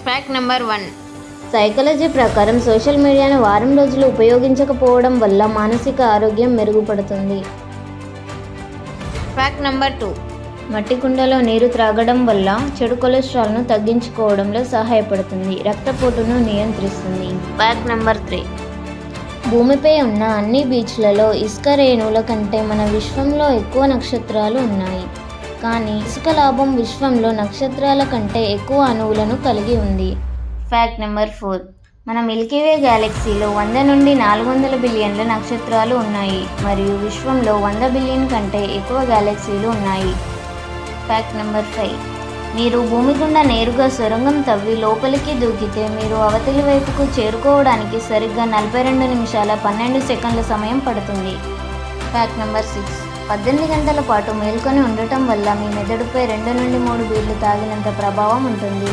Fact number 1. Psychology ప్రకారం social మీడియాను వారం రోజులు ఉపయోగించకపోవడం వల్ల మానసిక ఆరోగ్యం మెరుగుపడుతుంది. Fact number 2. మట్టి కుండలో నీరు త్రాగడం వల్ల చెడు కొలెస్ట్రాల్ను తగ్గించుకోవడంలో సహాయపడుతుంది. రక్తపోటును నియంత్రిస్తుంది. Fact number 3. భూమిపై ఉన్న అన్ని బీచ్లలో ఇసుక రేణువుల కంటే మన విశ్వంలో ఎక్కువ నక్షత్రాలు ఉన్నాయి. కానీ ఇసుక లాభం విశ్వంలో నక్షత్రాల కంటే ఎక్కువ అణువులను కలిగి ఉంది. Fact number 4. మన మిల్కీవే గ్యాలక్సీలో 100 నుండి 400 బిలియన్ల నక్షత్రాలు ఉన్నాయి మరియు విశ్వంలో 100 బిలియన్ కంటే ఎక్కువ గ్యాలక్సీలు ఉన్నాయి. Fact number 5. మీరు భూమి గుండా నేరుగా సొరంగం తవ్వి లోపలికి దూకితే మీరు అవతలి వైపుకు చేరుకోవడానికి సరిగ్గా 42 నిమిషాల 12 సెకండ్ల సమయం పడుతుంది. Fact number 6. 18 గంటల పాటు మేల్కొని ఉండటం వల్ల మీ మెదడుపై 2 నుండి 3 బీర్లు తాగినంత ప్రభావం ఉంటుంది.